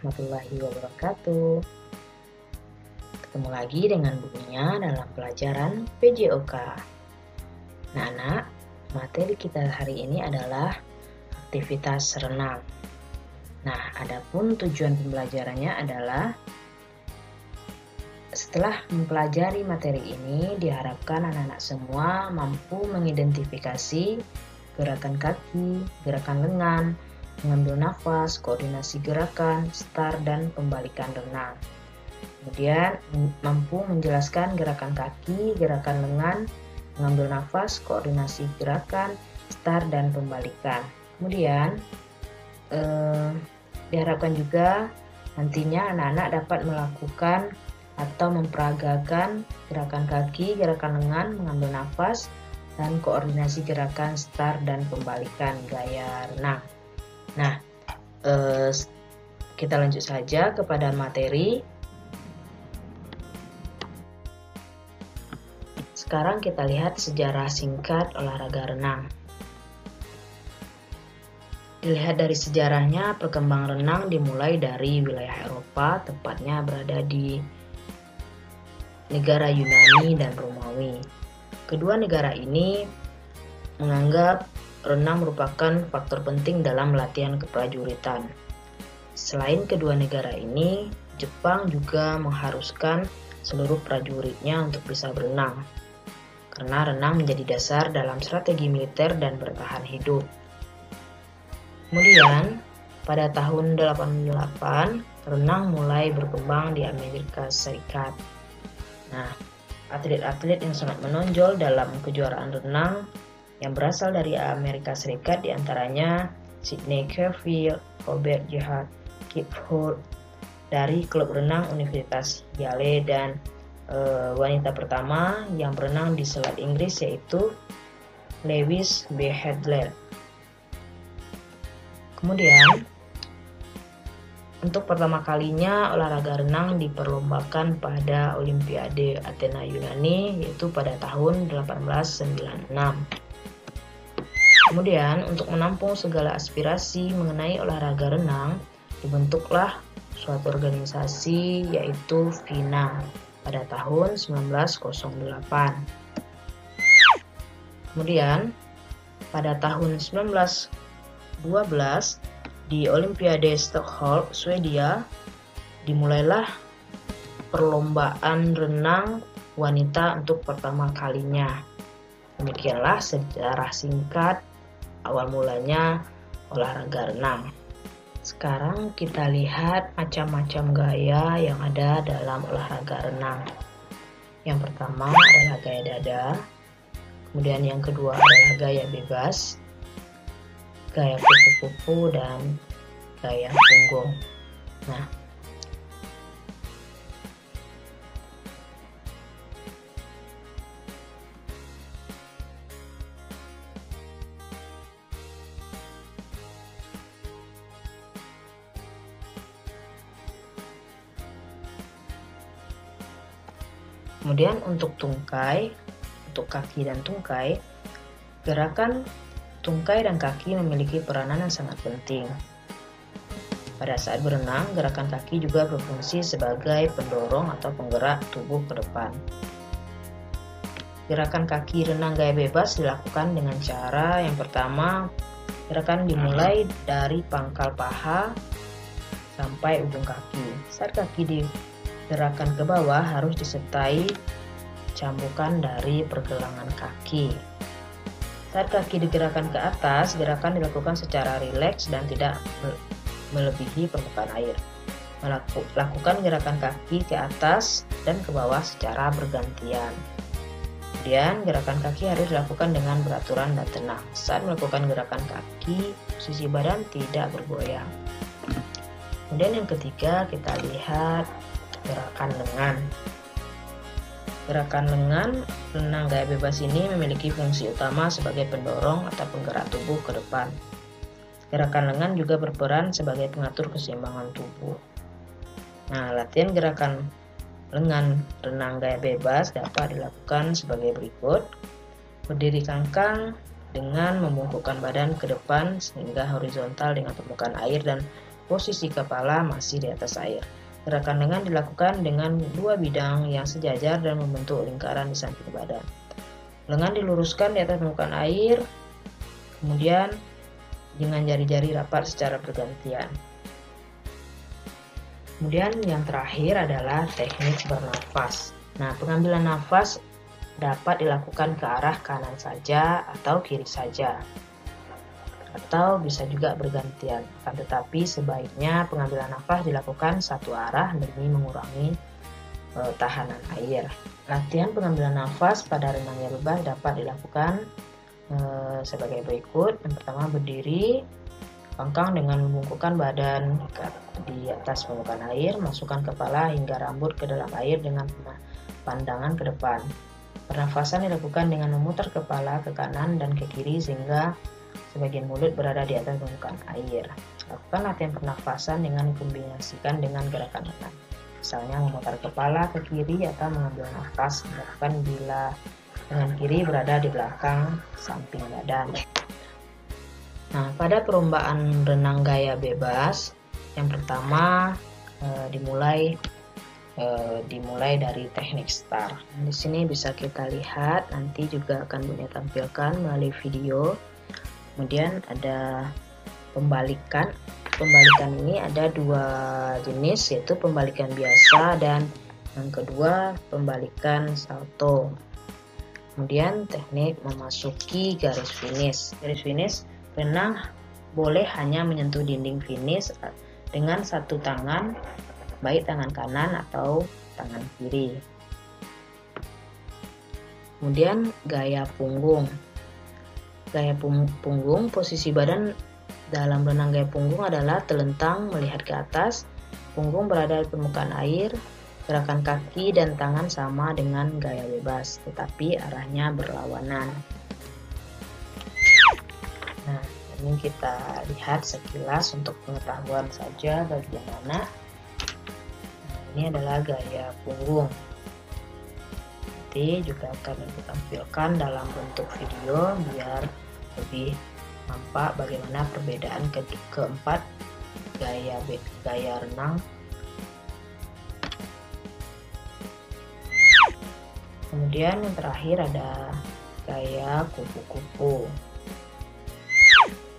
warahmatullahi wabarakatuh. Ketemu lagi dengan bukunya dalam pelajaran PJOK. Nah, anak, materi kita hari ini adalah aktivitas renang. Nah, adapun tujuan pembelajarannya adalah setelah mempelajari materi ini, diharapkan anak-anak semua mampu mengidentifikasi gerakan kaki, gerakan lengan, mengambil nafas, koordinasi gerakan, start, dan pembalikan renang. Kemudian mampu menjelaskan gerakan kaki, gerakan lengan, mengambil nafas, koordinasi gerakan, start, dan pembalikan. Kemudian diharapkan juga nantinya anak-anak dapat melakukan atau memperagakan gerakan kaki, gerakan lengan, mengambil nafas, dan koordinasi gerakan start dan pembalikan gaya renang. Nah, kita lanjut saja kepada materi. Sekarang kita lihat sejarah singkat olahraga renang. Dilihat dari sejarahnya, perkembangan renang dimulai dari wilayah Eropa, tepatnya berada di negara Yunani dan Romawi. Kedua negara ini menganggap renang merupakan faktor penting dalam latihan keprajuritan. Selain kedua negara ini, Jepang juga mengharuskan seluruh prajuritnya untuk bisa berenang, karena renang menjadi dasar dalam strategi militer dan bertahan hidup. Kemudian, pada tahun 88, renang mulai berkembang di Amerika Serikat. Nah, atlet-atlet yang sangat menonjol dalam kejuaraan renang yang berasal dari Amerika Serikat diantaranya Sidney Cavell, Robert Gerhard, Kip Holt dari klub renang Universitas Yale, dan wanita pertama yang berenang di Selat Inggris yaitu Lewis B. Headland. Kemudian, untuk pertama kalinya olahraga renang diperlombakan pada Olimpiade Athena Yunani, yaitu pada tahun 1896. Kemudian, untuk menampung segala aspirasi mengenai olahraga renang, dibentuklah suatu organisasi yaitu FINA pada tahun 1908. Kemudian, pada tahun 1912, di Olimpiade Stockholm, Swedia, dimulailah perlombaan renang wanita untuk pertama kalinya. Demikianlah sejarah singkat awal mulanya olahraga renang. Sekarang kita lihat macam-macam gaya yang ada dalam olahraga renang. Yang pertama adalah gaya dada, kemudian yang kedua adalah gaya bebas, gaya kupu-kupu, dan gaya punggung. Nah, kemudian untuk tungkai, untuk kaki dan tungkai, gerakan tungkai dan kaki memiliki peranan yang sangat penting. Pada saat berenang, gerakan kaki juga berfungsi sebagai pendorong atau penggerak tubuh ke depan. Gerakan kaki renang gaya bebas dilakukan dengan cara yang pertama, gerakan dimulai dari pangkal paha sampai ujung kaki. Saat kaki digerakkan ke bawah harus disertai cambukan dari pergelangan kaki. Saat kaki digerakkan ke atas, gerakan dilakukan secara rileks dan tidak melebihi permukaan air. Lakukan gerakan kaki ke atas dan ke bawah secara bergantian. Kemudian, gerakan kaki harus dilakukan dengan beraturan dan tenang. Saat melakukan gerakan kaki, posisi badan tidak bergoyang. Kemudian yang ketiga, kita lihat gerakan lengan. Gerakan lengan renang gaya bebas ini memiliki fungsi utama sebagai pendorong atau penggerak tubuh ke depan. Gerakan lengan juga berperan sebagai pengatur keseimbangan tubuh. Nah, latihan gerakan lengan renang gaya bebas dapat dilakukan sebagai berikut. Berdiri cangkang dengan membungkukkan badan ke depan sehingga horizontal dengan permukaan air dan posisi kepala masih di atas air. Gerakan lengan dilakukan dengan dua bidang yang sejajar dan membentuk lingkaran di samping badan. Lengan diluruskan di atas permukaan air, kemudian dengan jari-jari rapat secara bergantian. Kemudian yang terakhir adalah teknik bernafas. Nah, pengambilan nafas dapat dilakukan ke arah kanan saja atau kiri saja, atau bisa juga bergantian. Akan tetapi sebaiknya pengambilan nafas dilakukan satu arah demi mengurangi tahanan air. Latihan pengambilan nafas pada renang gaya bebas dapat dilakukan sebagai berikut. Yang pertama, berdiri, pangkang dengan membungkukkan badan di atas permukaan air, masukkan kepala hingga rambut ke dalam air dengan pandangan ke depan. Pernafasan dilakukan dengan memutar kepala ke kanan dan ke kiri sehingga sebagian mulut berada di atas permukaan air. Lakukan latihan pernafasan dengan dikombinasikan dengan gerakan renang. Misalnya memutar kepala ke kiri atau mengambil nafas dilakukan bila tangan kiri berada di belakang samping badan. Nah, pada perlombaan renang gaya bebas, yang pertama dimulai dari teknik start. Di sini bisa kita lihat, nanti juga akan Bunda tampilkan melalui video. Kemudian ada pembalikan. Pembalikan ini ada dua jenis, yaitu pembalikan biasa dan yang kedua pembalikan salto. Kemudian teknik memasuki garis finish. Garis finish, renang boleh hanya menyentuh dinding finish dengan satu tangan, baik tangan kanan atau tangan kiri. Kemudian gaya punggung. Gaya punggung, posisi badan dalam renang gaya punggung adalah telentang melihat ke atas, punggung berada di permukaan air. Gerakan kaki dan tangan sama dengan gaya bebas, tetapi arahnya berlawanan. Nah, ini kita lihat sekilas untuk pengetahuan saja bagaimana. Nah, ini adalah gaya punggung. Nanti juga akan ditampilkan dalam bentuk video biar lebih nampak bagaimana perbedaan keempat gaya renang. Kemudian yang terakhir ada gaya kupu-kupu.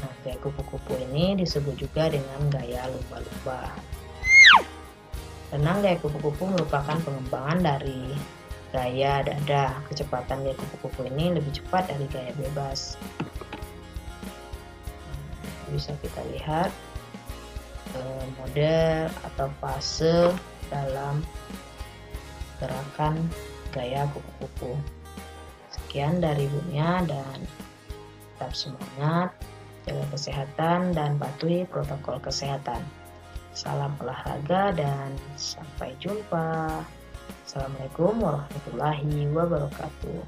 Nah, gaya kupu-kupu ini disebut juga dengan gaya lumba-lumba. Renang gaya kupu-kupu merupakan pengembangan dari gaya dada. Kecepatan gaya kupu-kupu ini lebih cepat dari gaya bebas. Bisa kita lihat mode atau fase dalam gerakan gaya kupu-kupu. Sekian dari Bunya dan tetap semangat, jaga kesehatan dan patuhi protokol kesehatan. Salam olahraga dan sampai jumpa. Assalamualaikum warahmatullahi wabarakatuh.